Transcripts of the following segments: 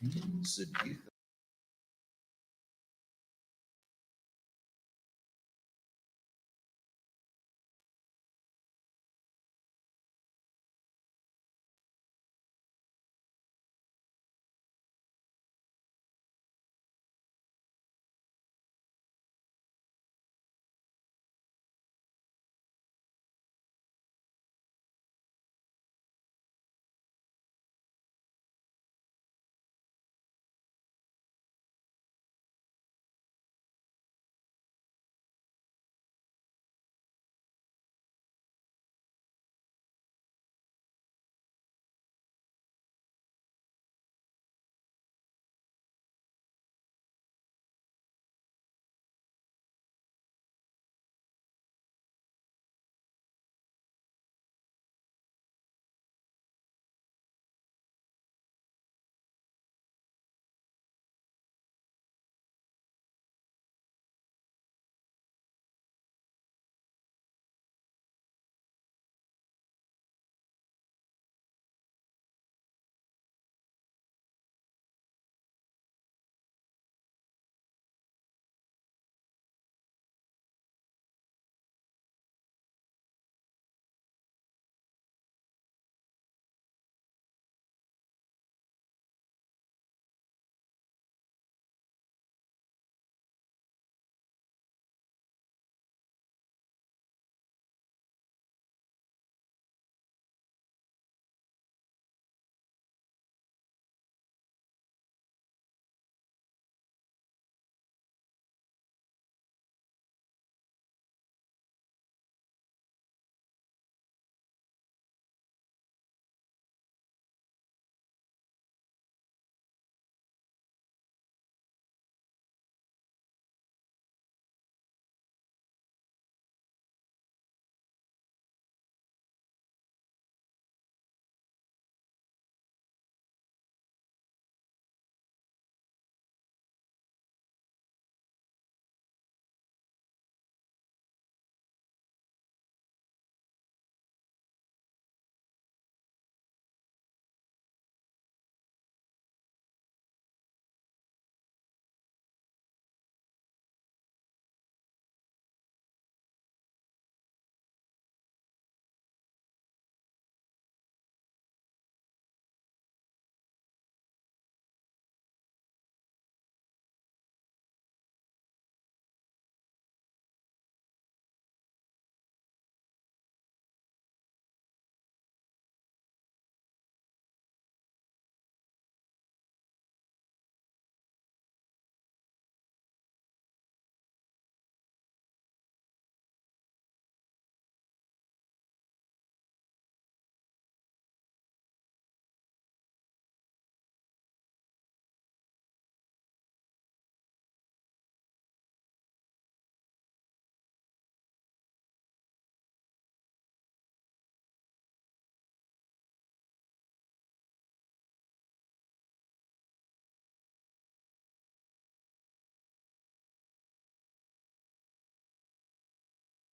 So do you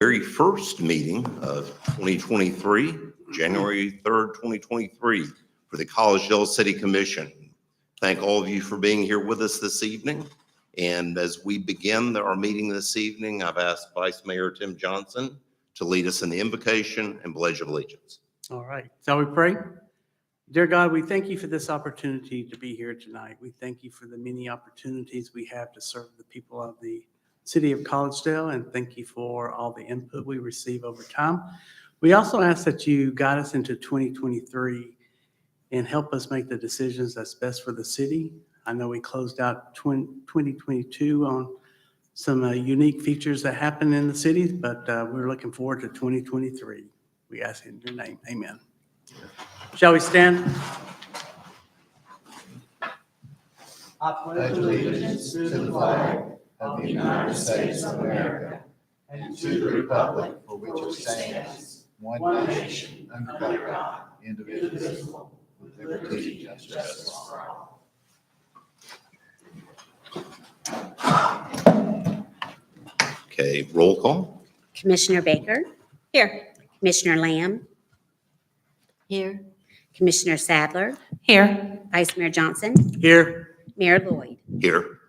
very first meeting of 2023, January 3rd, 2023, for the Collegedale City Commission. Thank all of you for being here with us this evening. And as we begin our meeting this evening, I've asked Vice Mayor Tim Johnson to lead us in the invocation and pledge of allegiance. All right, shall we pray? Dear God, we thank you for this opportunity to be here tonight. We thank you for the many opportunities we have to serve the people of the city of Collegedale, and thank you for all the input we receive over time. We also ask that you guide us into 2023 and help us make the decisions that's best for the city. I know we closed out 2022 on some unique features that happen in the city, but we're looking forward to 2023. We ask in your name, amen. Shall we stand? I pledge allegiance to the flag of the United States of America and to the republic for which it stands, one nation, under God, indivisible, with liberty and justice for all. Okay, roll call. Commissioner Baker? Here. Commissioner Lamb? Here. Commissioner Sadler, Here. Vice Mayor Johnson, Here. Mayor Lloyd. Here.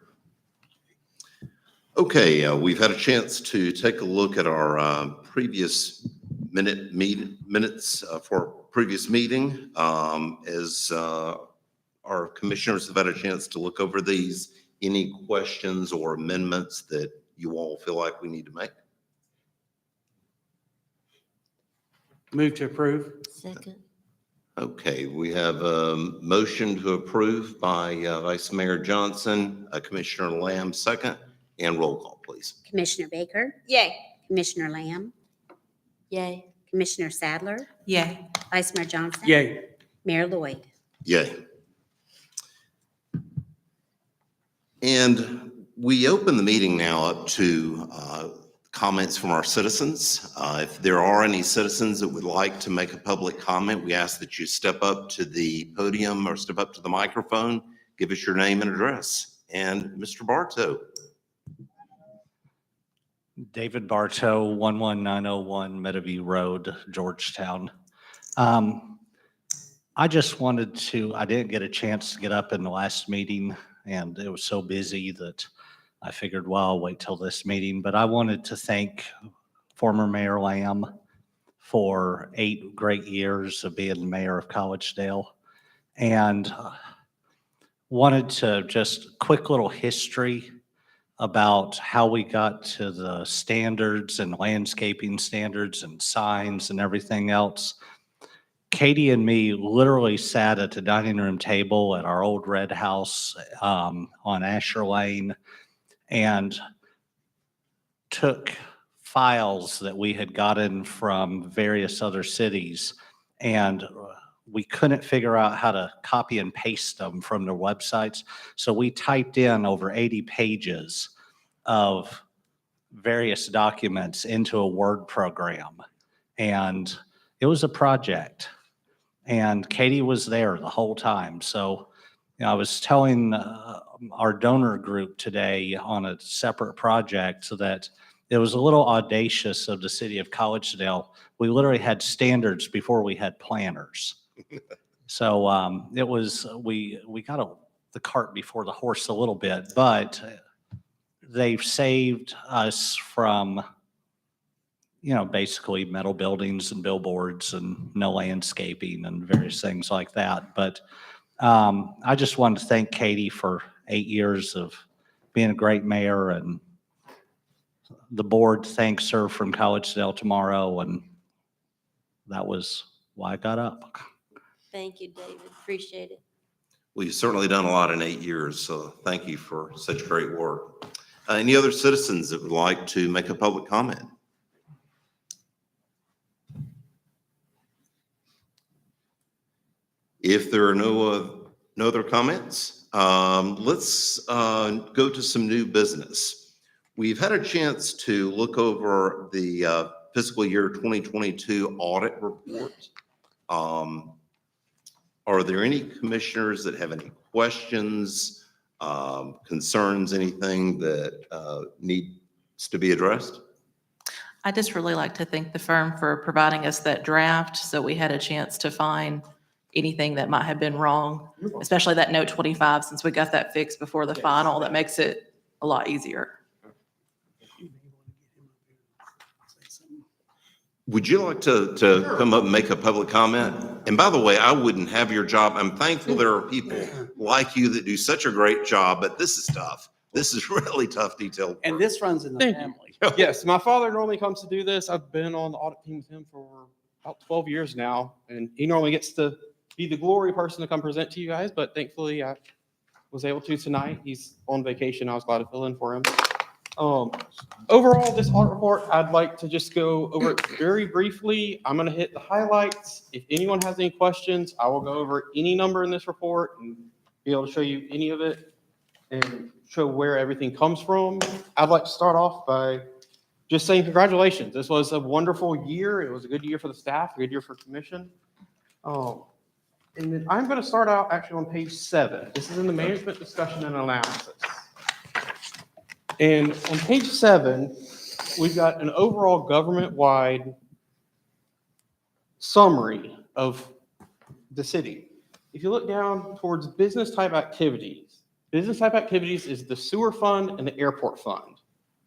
Okay, we've had a chance to take a look at our previous minutes for previous meeting. As our commissioners have had a chance to look over these, any questions or amendments that you all feel like we need to make? Move to approve. Second. Okay, we have a motion to approve by Vice Mayor Johnson, Commissioner Lamb second, and roll call, please. Commissioner Baker, Yay. Commissioner Lamb, Yay. Commissioner Sadler, Yay. Vice Mayor Johnson. Yay. Mayor Lloyd. Yay. And we open the meeting now up to comments from our citizens. If there are any citizens that would like to make a public comment, we ask that you step up to the podium or step up to the microphone, give us your name and address. And Mr. Bartow. David Bartow, 11901 Meadowview Road, Georgetown. I just wanted to, I didn't get a chance to get up in the last meeting, and it was so busy that I figured, well, I'll wait till this meeting. But I wanted to thank former Mayor Lamb for 8 great years of being mayor of Collegedale, and wanted to just quick little history about how we got to the standards and landscaping standards and signs and everything else. Katie and me literally sat at the dining room table at our old red house on Asher Lane and took files that we had gotten from various other cities, and we couldn't figure out how to copy and paste them from their websites. So we typed in over 80 pages of various documents into a Word program. And it was a project. And Katie was there the whole time. So I was telling our donor group today on a separate project so that it was a little audacious of the city of Collegedale. We literally had standards before we had planners. So it was, we got the cart before the horse a little bit, but they've saved us from, basically metal buildings and billboards and no landscaping and various things like that. But I just wanted to thank Katie for 8 years of being a great mayor, and the board thanks her from Collegedale tomorrow, and that was why I got up. Thank you, David. Appreciate it. Well, you've certainly done a lot in 8 years, so thank you for such great work. Any other citizens that would like to make a public comment? If there are no other comments, let's go to some new business. We've had a chance to look over the fiscal year 2022 audit report. Are there any commissioners that have any questions, concerns, anything that needs to be addressed? I just really like to thank the firm for providing us that draft so we had a chance to find anything that might have been wrong, especially that note 25, since we got that fixed before the final. That makes it a lot easier. Would you like to come up and make a public comment? And by the way, I wouldn't have your job. I'm thankful there are people like you that do such a great job, but this is tough. This is really tough detailed work. And this runs in the Thank you. family. Yes, my father normally comes to do this. I've been on the audit team with him for about 12 years now, and he normally gets to be the glory person to come present to you guys, but thankfully I was able to tonight. He's on vacation. I was glad to fill in for him. Overall, this audit report, I'd like to just go over it very briefly. I'm going to hit the highlights. If anyone has any questions, I will go over any number in this report and be able to show you any of it and show where everything comes from. I'd like to start off by just saying congratulations. This was a wonderful year. It was a good year for the staff, a good year for commission. And then I'm going to start out actually on page 7. This is in the management discussion and analysis. And on page 7, we've got an overall government-wide summary of the city. If you look down towards business type activities is the sewer fund and the airport fund.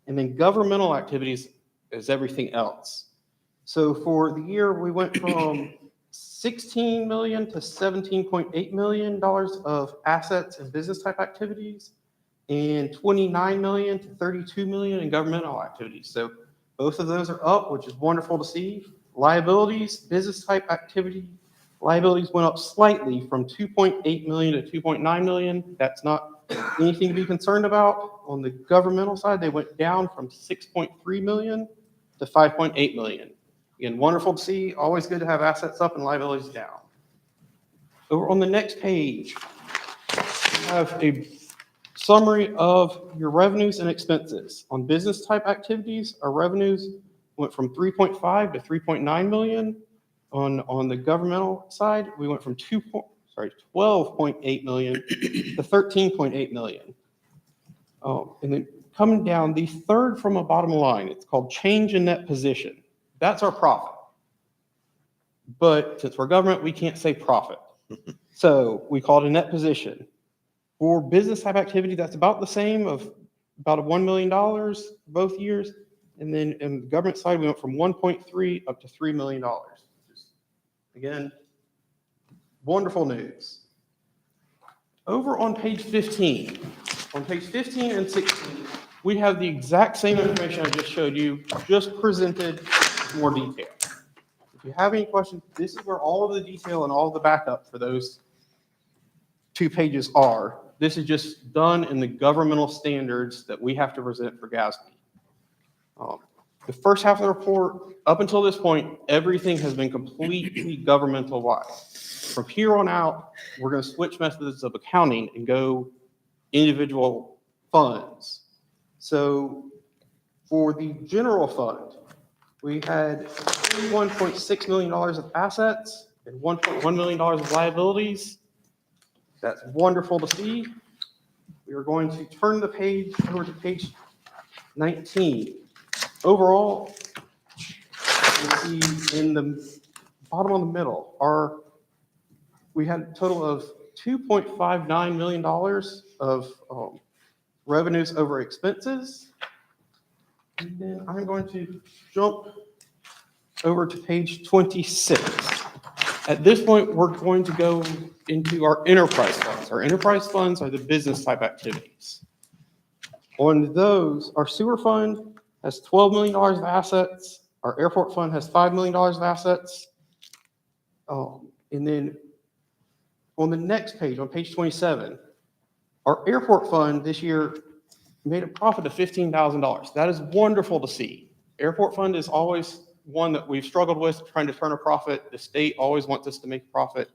And then governmental activities is everything else. So for the year, we went from $16 million to $17.8 million of assets and business type activities, and $29 million to $32 million in governmental activities. So both of those are up, which is wonderful to see. Liabilities, business type activity, liabilities went up slightly from 2.8 million to 2.9 million. That's not anything to be concerned about. On the governmental side, they went down from 6.3 million to 5.8 million. Again, wonderful to see. Always good to have assets up and liabilities down. Over on the next page, we have a summary of your revenues and expenses. On business type activities, our revenues went from 3.5 to 3.9 million. On the governmental side, we went from 12.8 million to 13.8 million. And then coming down, the third from a bottom line, it's called change in net position. That's our profit. But since we're government, we can't say profit. So we call it a net position. For business type activity, that's about the same, of about $1 million both years. And then in the government side, we went from 1.3 up to $3 million. Again, wonderful news. Over on page 15 and 16, we have the exact same information I just showed you, just presented with more detail. If you have any questions, this is where all of the detail and all of the backup for those 2 pages are. This is just done in the governmental standards that we have to present for GASB. The first half of the report, up until this point, everything has been completely governmental-wide. From here on out, we're going to switch methods of accounting and go individual funds. So for the general fund, we had $1.6 million of assets and $1.1 million of liabilities. That's wonderful to see. We are going to turn the page over to page 19. Overall, you see in the bottom of the middle, we had a total of $2.59 million of revenues over expenses. And then I'm going to jump over to page 26. At this point, we're going to go into our enterprise funds. Our enterprise funds are the business type activities. On those, our sewer fund has $12 million of assets. Our airport fund has $5 million of assets. And then on the next page, on page 27, our airport fund this year made a profit of $15,000. That is wonderful to see. Airport fund is always one that we've struggled with, trying to turn a profit. The state always wants us to make a profit.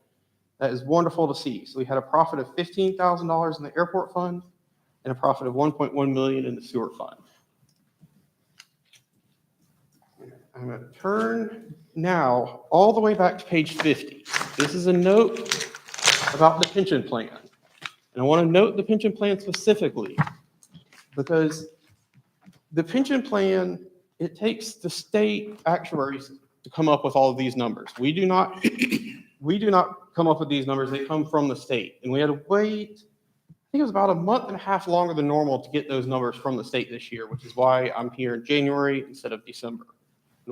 That is wonderful to see. So we had a profit of $15,000 in the airport fund and a profit of $1.1 million in the sewer fund. I'm going to turn now all the way back to page 50. This is a note about the pension plan. And I want to note the pension plan specifically because the pension plan, it takes the state actuaries to come up with all of these numbers. We do not come up with these numbers. They come from the state. And we had to wait, I think it was about a month and a half longer than normal to get those numbers from the state this year, which is why I'm here in January instead of December.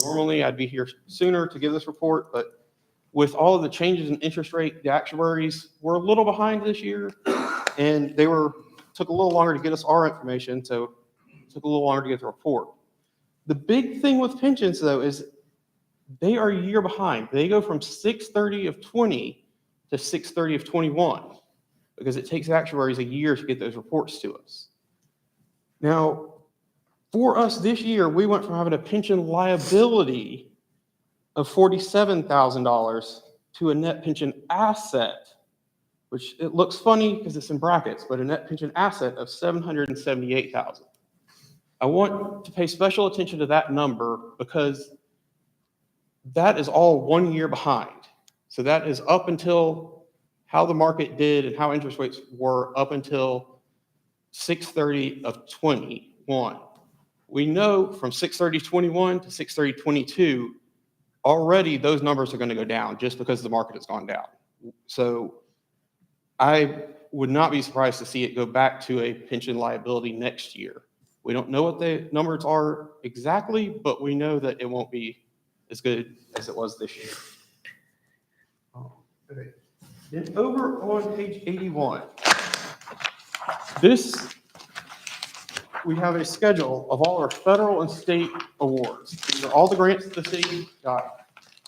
Normally, I'd be here sooner to give this report, but with all of the changes in interest rate, the actuaries were a little behind this year, and took a little longer to get us our information, so it took a little longer to get the report. The big thing with pensions, though, is they are a year behind. They go from 6/30 of 20 to 6/30 of 21 because it takes actuaries a year to get those reports to us. Now, for us this year, we went from having a pension liability of $47,000 to a net pension asset, which it looks funny because it's in brackets, but a net pension asset of $778,000. I want to pay special attention to that number because that is all 1 year behind. So that is up until how the market did and how interest rates were up until 6/30 of 21. We know from 6/30/21 to 6/30/22, already those numbers are going to go down just because the market has gone down. So I would not be surprised to see it go back to a pension liability next year. We don't know what the numbers are exactly, but we know that it won't be as good as it was this year. Okay. Then over on page 81, we have a schedule of all our federal and state awards. These are all the grants that the city got.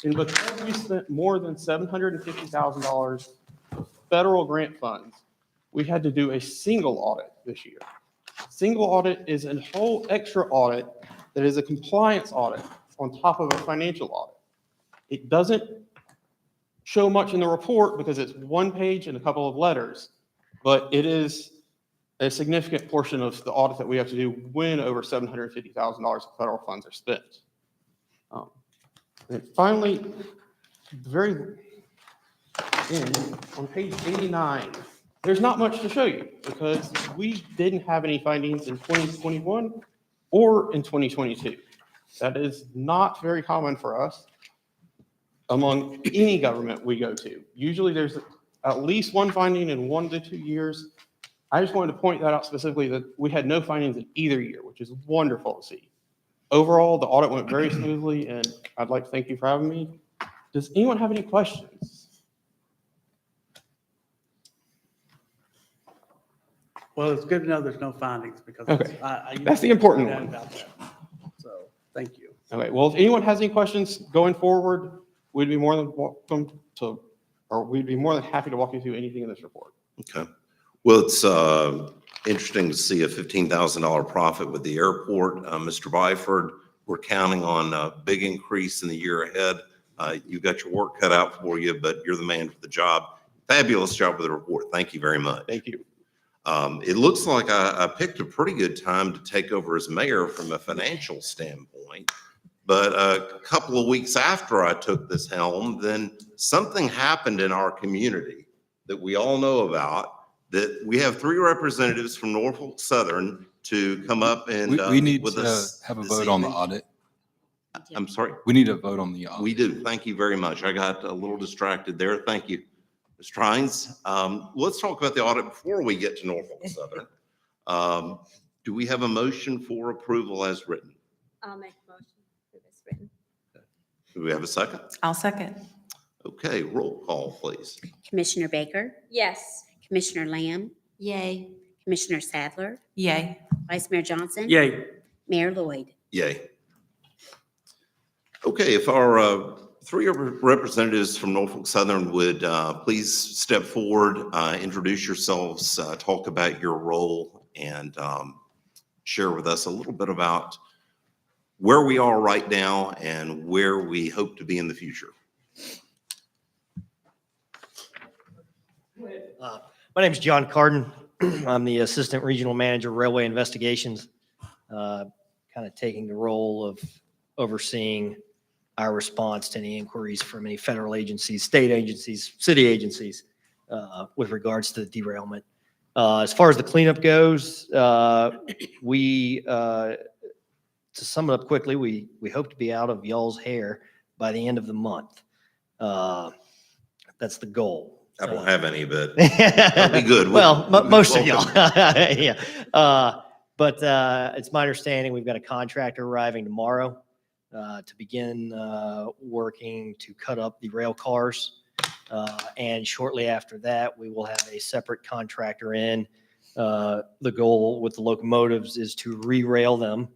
And because we spent more than $750,000 of federal grant funds, we had to do a single audit this year. Single audit is a whole extra audit that is a compliance audit on top of a financial audit. It doesn't show much in the report because it's one page and a couple of letters, but it is a significant portion of the audit that we have to do when over $750,000 of federal funds are spent. And finally, the very end, on page 89, there's not much to show you because we didn't have any findings in 2021 or in 2022. That is not very common for us among any government we go to. Usually there's at least one finding in 1 to 2 years. I just wanted to point that out specifically, that we had no findings in either year, which is wonderful to see. Overall, the audit went very smoothly, and I'd like to thank you for having me. Does anyone have any questions? Well, it's good to know there's no findings because Okay. I That's the important usually one. find out about that. So, thank you. Okay, well, if anyone has any questions going forward, we'd be more than happy to walk you through anything in this report. Okay. Well, it's interesting to see a $15,000 profit with the airport. Mr. Byford, we're counting on a big increase in the year ahead. You've got your work cut out for you, but you're the man for the job. Fabulous job with the report. Thank you very much. Thank you. It looks like I picked a pretty good time to take over as mayor from a financial standpoint. But a couple of weeks after I took this helm, then something happened in our community that we all know about, that we have 3 representatives from Norfolk Southern to come up and We need with to us have a this vote on the evening. audit. I'm sorry. We need to vote on the audit. We do. Thank you very much. I got a little distracted there. Thank you, Ms. Trines. Let's talk about the audit before we get to Norfolk Southern. Do we have a motion for approval as written? I'll make a motion for this written. Do we have a second? I'll second. Okay, roll call, please. Commissioner Baker, Yes. Commissioner Lamb, Yay. Commissioner Sadler, Yay. Vice Mayor Johnson. Yay. Mayor Lloyd. Yay. Okay, if our 3 representatives from Norfolk Southern would please step forward, introduce yourselves, talk about your role, and share with us a little bit about where we are right now and where we hope to be in the future. My name is John Carden. I'm the Assistant Regional Manager, Railway Investigations, kind of taking the role of overseeing our response to any inquiries from any federal agencies, state agencies, city agencies with regards to the derailment. As far as the cleanup goes, to sum it up quickly, we hope to be out of y'all's hair by the end of the month. That's the goal. I don't have any, but that'd be good. Well, most of y'all. Welcome. Yeah. But it's my understanding we've got a contractor arriving tomorrow to begin working to cut up the rail cars. And shortly after that, we will have a separate contractor in. The goal with the locomotives is to re-rail them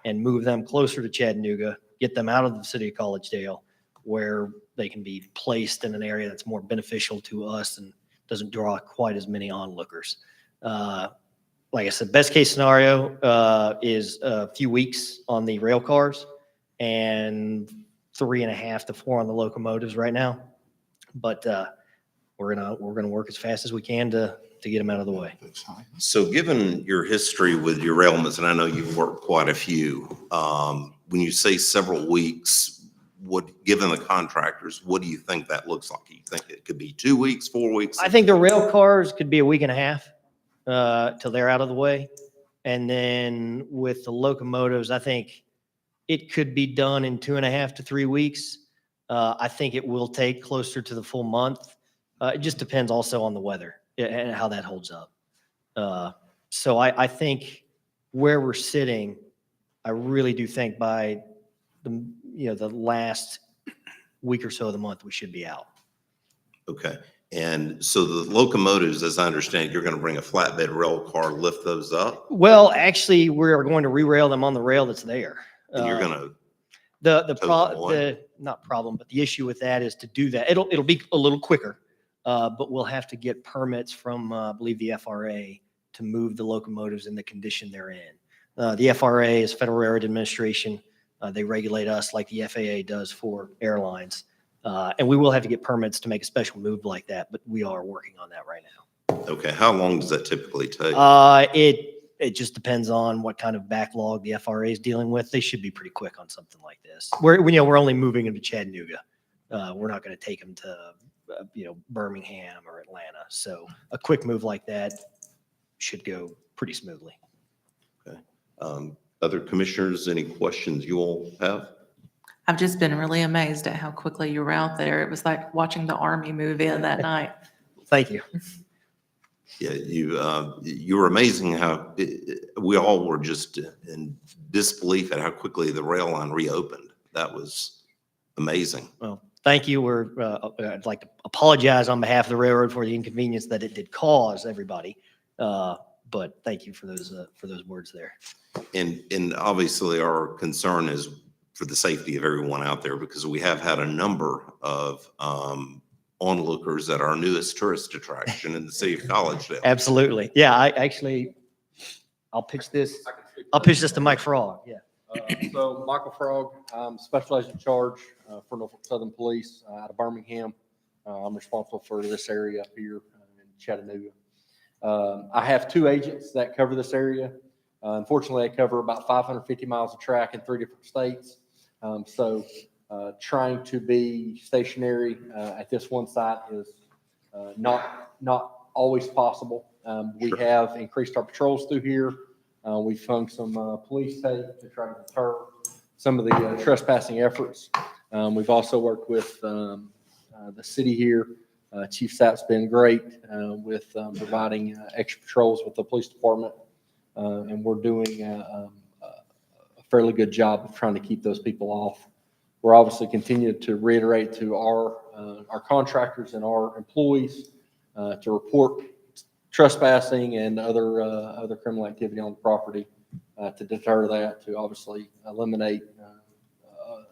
and move them closer to Chattanooga, get them out of the city of Collegedale, where they can be placed in an area that's more beneficial to us and doesn't draw quite as many onlookers. Like I said, best case scenario is a few weeks on the rail cars and 3.5 to 4 on the locomotives right now. But we're gonna work as fast as we can to get them out of the way. So given your history with derailments, and I know you've worked quite a few, when you say several weeks, given the contractors, what do you think that looks like? You think it could be 2 weeks, 4 weeks? I think the rail cars could be a week and a half till they're out of the way. And then with the locomotives, I think it could be done in 2.5 to 3 weeks. I think it will take closer to the full month It just depends also on the weather and how that holds up. So I think where we're sitting, I really do think by the last week or so of the month, we should be out. Okay. And so the locomotives, as I understand, you're going to bring a flatbed rail car, lift those up, Well, actually, we're going to re-rail them on the rail that's there. and you're going to, Not problem, but the issue with that is to do that. It'll be a little quicker, but we'll have to get permits from, I believe, the FRA to move the locomotives in the condition they're in. The FRA is Federal Railroad Administration. They regulate us like the FAA does for airlines. And we will have to get permits to make a special move like that, but we are working on that right now. okay, how long does that typically take? It just depends on what kind of backlog the FRA is dealing with. They should be pretty quick on something like this. We're only moving them to Chattanooga. We're not going to take them to, Birmingham or Atlanta. So a quick move like that should go pretty smoothly. Other commissioners, any questions you all have? I've just been really amazed at how quickly you were out there. It was like watching the Army move in that night. Thank you. Yeah, you were amazing how we all were just in disbelief at how quickly the rail line reopened. That was amazing. Well, thank you. I'd like to apologize on behalf of the railroad for the inconvenience that it did cause everybody. But thank you for those words there. And obviously our concern is for the safety of everyone out there, because we have had a number of onlookers at our newest tourist attraction in the city of Collegedale. Absolutely. Yeah, I'll pitch this to Mike Frog. Yeah. So Michael Frog, Special Agent in Charge for Norfolk Southern Police out of Birmingham. I'm responsible for this area up here in Chattanooga. I have 2 agents that cover this area. Unfortunately, I cover about 550 miles of track in 3 different states. So trying to be stationary at this one site is not always possible. We Sure. have increased our patrols through here. We've hung some police tape to try to deter some of the trespassing efforts. We've also worked with the city here. Chief Sapp's been great with providing extra patrols with the police department. And we're doing a fairly good job of trying to keep those people off. We're obviously continuing to reiterate to our contractors and our employees to report trespassing and other criminal activity on the property to deter that, to obviously eliminate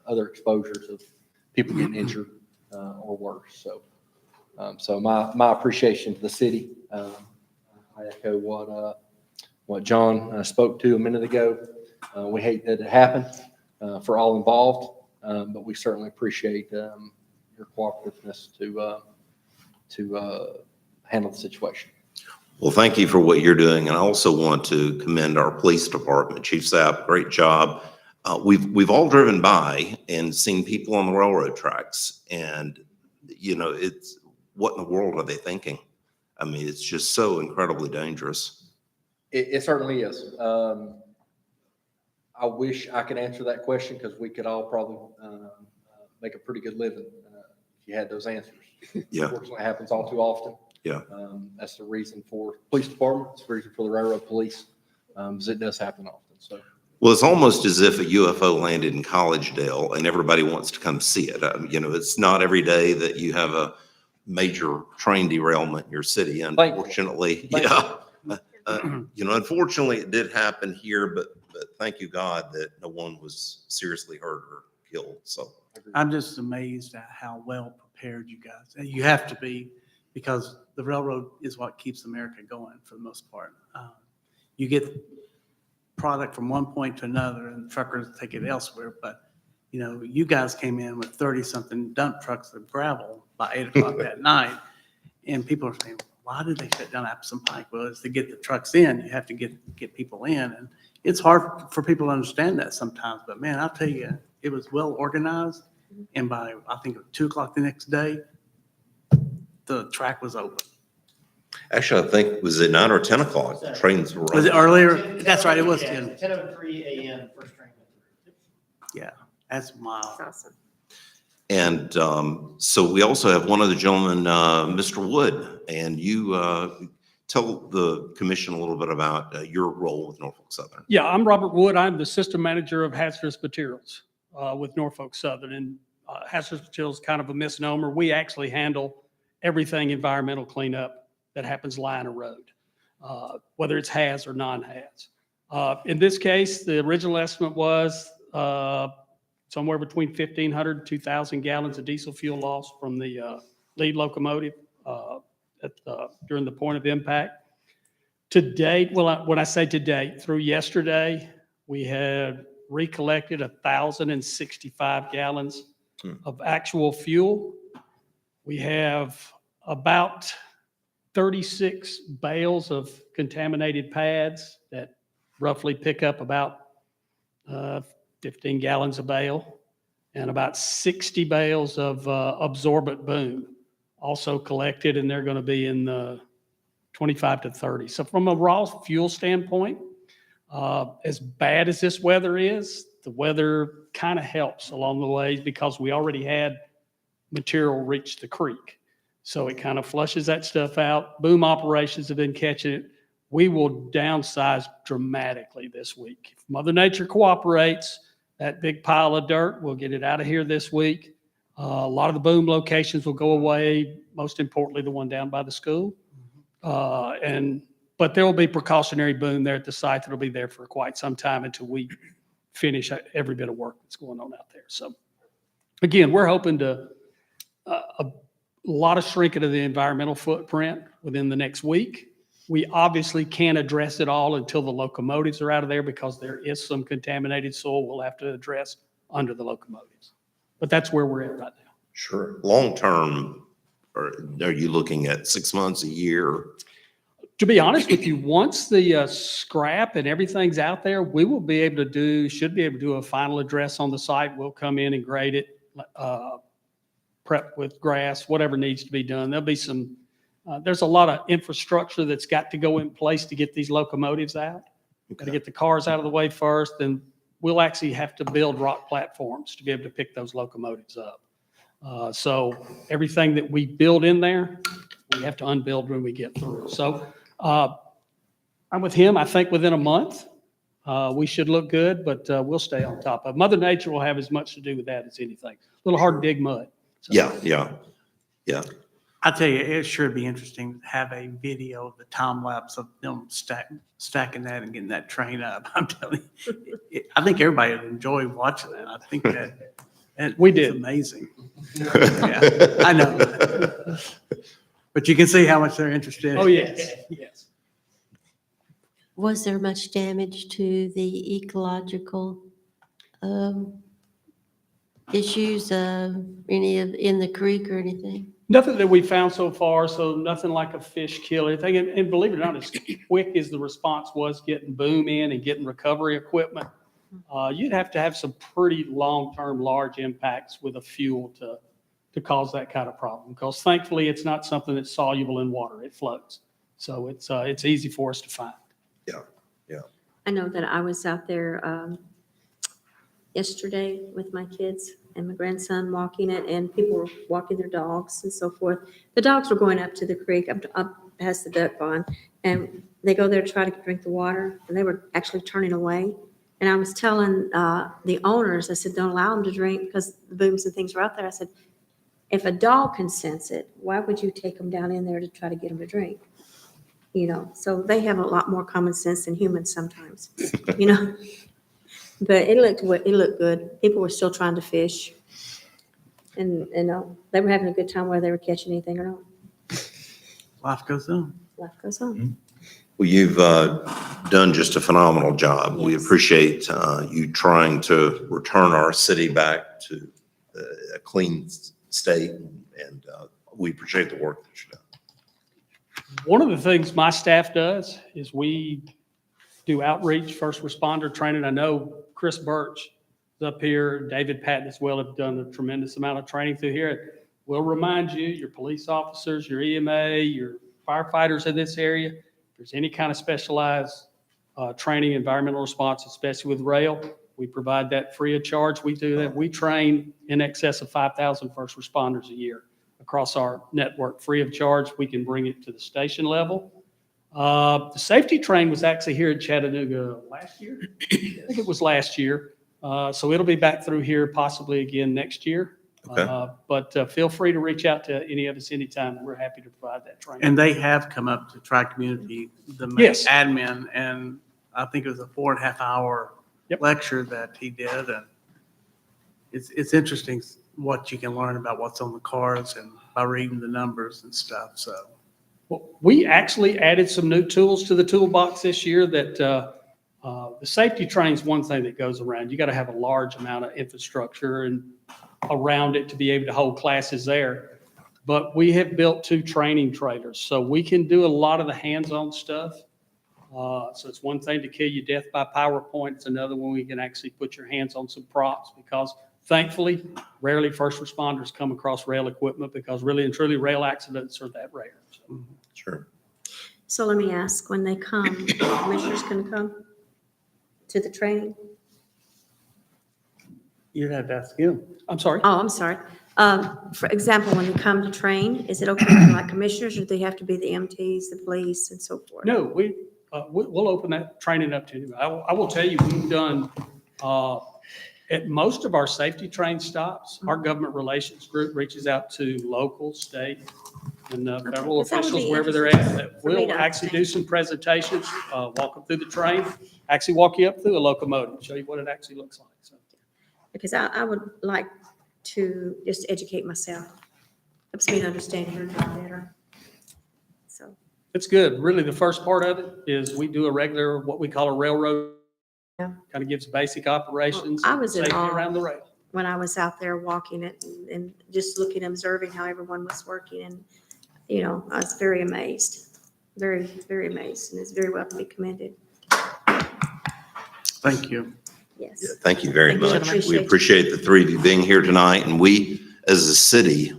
other exposures of people getting injured or worse. So my appreciation to the city. I echo what John spoke to a minute ago. We hate that it happened for all involved, but we certainly appreciate your cooperativeness to handle the situation. Well, thank you for what you're doing. And I also want to commend our police department. Chief Sapp, great job. We've all driven by and seen people on the railroad tracks, and it's what in the world are they thinking? I mean, it's just so incredibly dangerous. It certainly is. I wish I could answer that question, because we could all probably make a pretty good living if you had those answers. Yeah. Unfortunately, it happens all too often. Yeah. That's the reason for police department. It's the reason for the railroad police, because it does happen often. So. Well, it's almost as if a UFO landed in Collegedale and everybody wants to come see it. It's not every day that you have a major train derailment in your city. Unfortunately, unfortunately it did happen here, but thank you God that no one was seriously hurt or killed. So I'm just amazed at how well prepared you guys, and you have to be, because the railroad is what keeps America going for the most part. You get product from one point to another and truckers take it elsewhere, but you guys came in with 30-something dump trucks of gravel by 8 o'clock that night, and people are saying, why did they shut down Appleton Pike? Well, it's to get the trucks in. You have to get people in, and it's hard for people to understand that sometimes. But man, I'll tell you, it was well organized, and by I think 2 o'clock the next day, the track was open. actually, I think, was it 9 or 10 o'clock? The trains were Was it running. earlier? That's right, it was 10. 10:03 a.m. first train went through. Yeah, that's wild. That's awesome. And so we also have one other gentleman, Mr. Wood, and you tell the commission a little bit about your role with Norfolk Southern. Yeah, I'm Robert Wood. I'm the system manager of hazardous materials with Norfolk Southern. And hazardous materials is kind of a misnomer. We actually handle everything environmental cleanup that happens line of road, whether it's haz or non-haz. In this case, the original estimate was somewhere between 1,500 and 2,000 gallons of diesel fuel loss from the lead locomotive during the point of impact. To date, well, when I say to date, through yesterday, we had recollected 1,065 gallons of actual fuel. We have about 36 bales of contaminated pads that roughly pick up about 15 gallons a bale, and about 60 bales of absorbent boom also collected, and they're going to be in the 25 to 30. So from a raw fuel standpoint, as bad as this weather is, the weather kind of helps along the way because we already had material reach the creek. So it kind of flushes that stuff out. Boom operations have been catching it. We will downsize dramatically this week. If Mother Nature cooperates, that big pile of dirt, we'll get it out of here this week. A lot of the boom locations will go away, most importantly, the one down by the school. But there will be precautionary boom there at the site that'll be there for quite some time until we finish every bit of work that's going on out there. So again, we're hoping to a lot of shrinking of the environmental footprint within the next week. We obviously can't address it all until the locomotives are out of there because there is some contaminated soil we'll have to address under the locomotives. But that's where we're at right now. Sure. Long term, are you looking at 6 months, a year? To be honest with you, once the scrap and everything's out there, we will be able to should be able to do a final address on the site. We'll come in and grade it, prep with grass, whatever needs to be done. There'll be some, there's a lot of infrastructure that's got to go in place to get these locomotives out. Got to get the cars out of the way first, then we'll actually have to build rock platforms to be able to pick those locomotives up. So everything that we build in there, we have to unbuild when we get through. So I'm with him. I think within a month, we should look good, but we'll stay on top of it. Mother Nature will have as much to do with that as anything. A little hard to dig mud. So. Yeah. I tell you, it sure be interesting to have a video of the time lapse of them stacking that and getting that train up. I'm telling you, I think everybody would enjoy watching that. I think that We did. it's amazing. Yeah, I know. But you can see how much they're interested. Oh, yes, yes. Was there much damage to the ecological issues, any of, in the creek or anything? Nothing that we found so far, so nothing like a fish kill or anything. And believe it or not, as quick as the response was getting boom in and getting recovery equipment, you'd have to have some pretty long-term large impacts with a fuel to cause that kind of problem. Because thankfully, it's not something that's soluble in water. It floats. So it's easy for us to find. I know that I was out there yesterday with my kids and my grandson walking it, and people were walking their dogs and so forth. The dogs were going up to the creek, up past the duck pond, and they go there to try to drink the water, and they were actually turning away. And I was telling the owners, I said, don't allow them to drink because the booms and things are out there. I said, if a dog can sense it, why would you take them down in there to try to get them to drink? You know, so they have a lot more common sense than humans sometimes, you know. But it looked good. People were still trying to fish. And they were having a good time whether they were catching anything or not. Life goes on. Life goes on. Well, you've done just a phenomenal job. We Yes. appreciate you trying to return our city back to a clean state, and we appreciate the work that you've done. One of the things my staff does is we do outreach, first responder training. I know Chris Birch is up here, David Patton as well have done a tremendous amount of training through here. We'll remind you, your police officers, your EMA, your firefighters in this area, if there's any kind of specialized training, environmental response, especially with rail, We provide that free of charge. We do that. We train in excess of 5,000 first responders a year across our network, free of charge. We can bring it to the station level. The safety train was actually here in Chattanooga last year. I think it was last year. So it'll be back through here possibly again next year. Okay. But feel free to reach out to any of us anytime. We're happy to provide that training. And they have come up to Tri-Community, the Yes. admin, and I think it was a 4.5 hour Yep. lecture that he did. And it's interesting what you can learn about what's on the cards and by reading the numbers and stuff. So Well, we actually added some new tools to the toolbox this year that the safety train is one thing that goes around. You got to have a large amount of infrastructure and around it to be able to hold classes there. But we have built 2 training trailers, so we can do a lot of the hands-on stuff. So it's one thing to kill you death by PowerPoint. It's another one we can actually put your hands on some props, because thankfully, rarely first responders come across rail equipment, because really and truly rail accidents are that rare. So, Sure. So let me ask, when they come, commissioners can come to the training? you'd have to ask him. I'm sorry. Oh, I'm sorry. For example, when they come to train, is it okay for like commissioners, or do they have to be the MTs, the police, and so forth? No, we'll open that training up to you. I will tell you, we've done, at most of our safety train stops, our government relations group reaches out to local, state, and federal because that would officials, be wherever they're interesting at. for me We'll to actually do understand. some presentations, walk them through the train, actually walk you up through a locomotive, show you what it actually looks like. So Because I would like to just educate myself. Helps me to understand your job better. So, it's good. Really, the first part of it is we do a regular, what we call a railroad. Yeah. Kind of gives basic operations, Well, I was in safety awe. around the rail. when I was out there walking it and just looking, observing how everyone was working, and, you know, I was very amazed, very, very amazed, and it's very well to be commended. Thank you. Yes. Yeah, thank you very Thank you, much. gentlemen. We appreciate the 3 of you being here tonight, and we, as a city,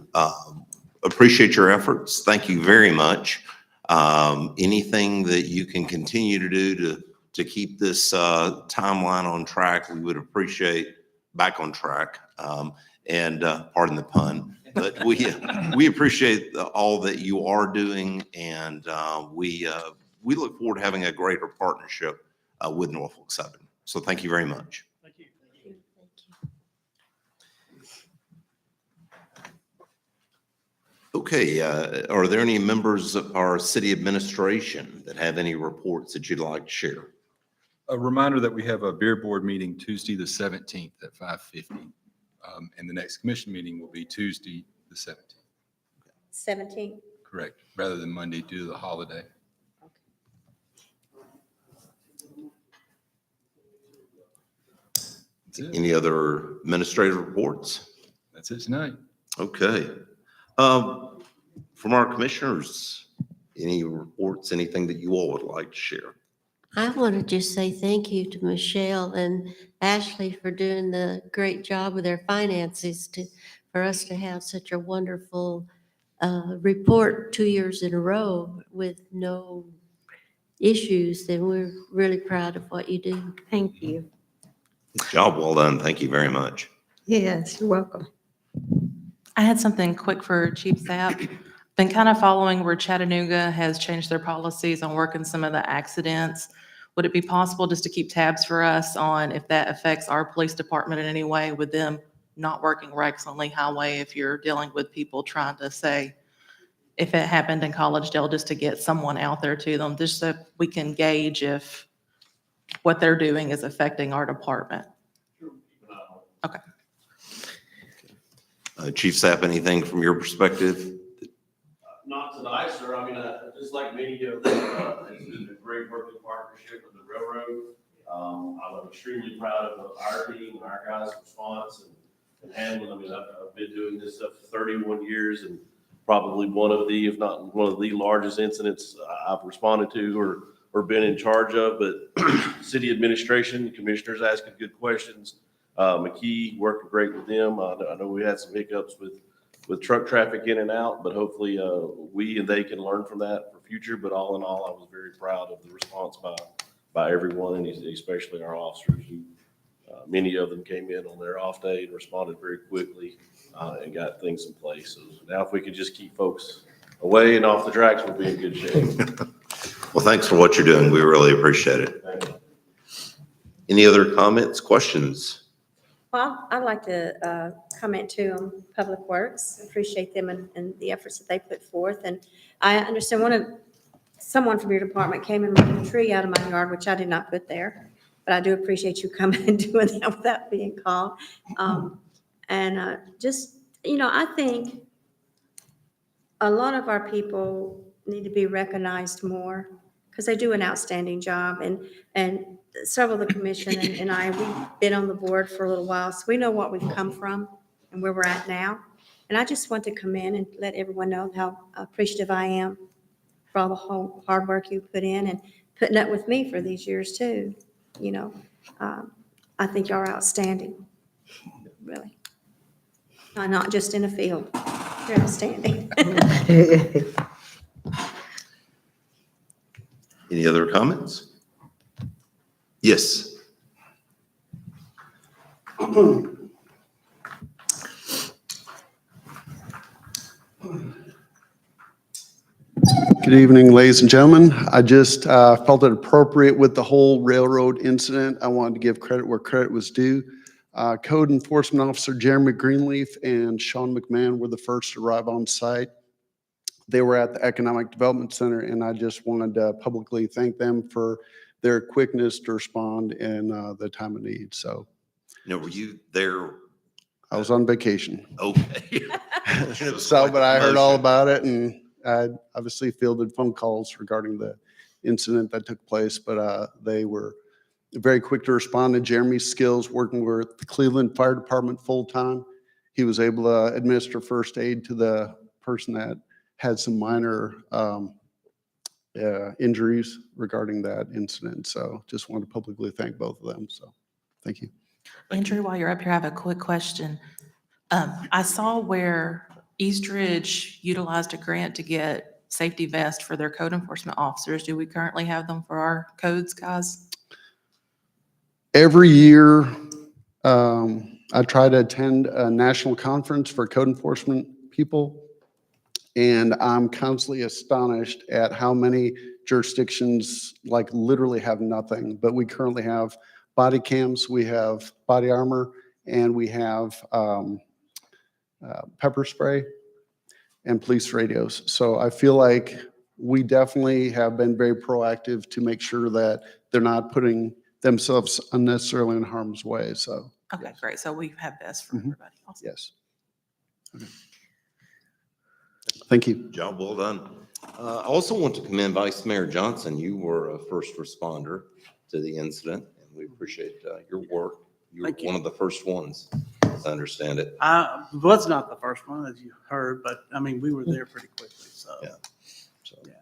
appreciate your efforts. Thank you very much. Anything that you can continue to do to keep this timeline on track, we would appreciate back on track. And pardon the pun, but we appreciate all that you are doing, and we look forward to having a greater partnership with Norfolk Southern. So thank you very much. Thank you. Okay, are there any members of our city administration that have any reports that you'd like to share? A reminder that we have a beer board meeting Tuesday, the 17th at 5:50. And the next commission meeting will be Tuesday, the 17th. 17. Correct, rather than Monday due to the holiday. That's it. Any other administrative reports? That's it tonight. Okay. From our commissioners, any reports, anything that you all would like to share? I want to just say thank you to Michelle and Ashley for doing the great job with their finances for us to have such a wonderful report 2 years in a row with no issues. And we're really proud of what you do. Thank you. Job well done. Thank you very much. Yes, you're welcome. I had something quick for Chief Sapp. Been kind of following where Chattanooga has changed their policies on working some of the accidents. Would it be possible just to keep tabs for us on if that affects our police department in any way with them not working wrecks on Lee Highway, if you're dealing with people trying to say, if it happened in Collegedale, just to get someone out there to them, just so we can gauge if what they're doing is affecting our department? Okay. Chief Sapp, anything from your perspective? Not tonight, sir. I mean, just like many of it's been a great working partnership with the railroad. I'm extremely proud of our team and our guys' response and handling. I mean, I've been doing this stuff for 31 years, and probably one of the, if not one of the largest incidents I've responded to or been in charge of. But city administration, commissioners asking good questions. McKee working great with them. I know we had some hiccups with truck traffic in and out, but hopefully we and they can learn from that for future. But all in all, I was very proud of the response by everyone, and especially our officers who Many of them came in on their off day and responded very quickly and got things in place. So now if we could just keep folks away and off the tracks, we'll be in good shape. Well, thanks for what you're doing. We really appreciate it. Thank you. Any other comments, questions? Well, I'd like to comment too on Public Works. Appreciate them and the efforts that they put forth. And I understand someone from your department came and removed a tree out of my yard, which I did not put there. But I do appreciate you coming and doing that without being called. Just, I think a lot of our people need to be recognized more because they do an outstanding job. And several of the commission and I, we've been on the board for a little while, so we know what we've come from and where we're at now. And I just want to come in and let everyone know how appreciative I am for all the whole hard work you put in and putting up with me for these years too. I think y'all are outstanding, really. Not just in a field, you're outstanding. Any other comments? Yes. Good evening, ladies and gentlemen. I just felt it appropriate with the whole railroad incident. I wanted to give credit where credit was due. Code Enforcement Officer Jeremy Greenleaf and Sean McMahon were the first to arrive on site. They were at the Economic Development Center, and I just wanted to publicly thank them for their quickness to respond in the time of need. So, Now, were you there? I was on vacation. Okay. So, but I heard all about it, and I obviously fielded phone calls regarding the incident that took place, but they were very quick to respond to Jeremy's skills working with the Cleveland Fire Department full-time. He was able to administer first aid to the person that had some minor injuries regarding that incident. So just wanted to publicly thank both of them. So thank you. Andrew, while you're up here, I have a quick question. I saw where Eastridge utilized a grant to get safety vests for their code enforcement officers. Do we currently have them for our codes guys? Every year, I try to attend a national conference for code enforcement people, and I'm constantly astonished at how many jurisdictions like literally have nothing. But we currently have body cams, we have body armor, and we have pepper spray and police radios. So I feel like we definitely have been very proactive to make sure that they're not putting themselves unnecessarily in harm's way. So, Okay, great. So we have vests for everybody. Awesome. yes. Okay. Thank you. Job well done. I also want to commend Vice Mayor Johnson. You were a first responder to the incident, and we appreciate your work. You were Thank you. one of the first ones, as I understand it. I was not the first one, as you heard, but I mean, we were there pretty quickly, so. Yeah. So, Yeah.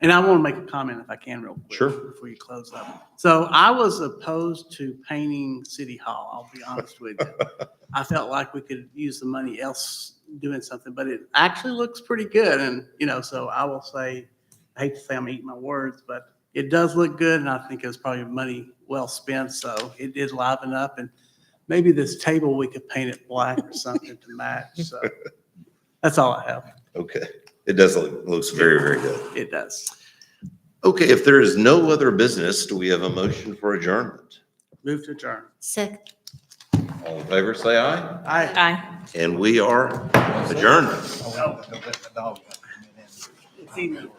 And I want to make a comment if I can real quick. Sure. Before you close up. So I was opposed to painting City Hall, I'll be honest with you. I felt like we could use the money else doing something, but it actually looks pretty good. And, so I will say, I hate to say I'm eating my words, but it does look good. And I think it was probably money well spent. So it did liven up, and maybe this table, we could paint it black or something to match. So that's all I have. Okay. It does looks very, very good. It does. Okay, if there is no other business, do we have a motion for adjournment? Move to adjourn. Second. All in favor, say aye. Aye. Aye. And we are adjourned. I want to let the dog. It's email.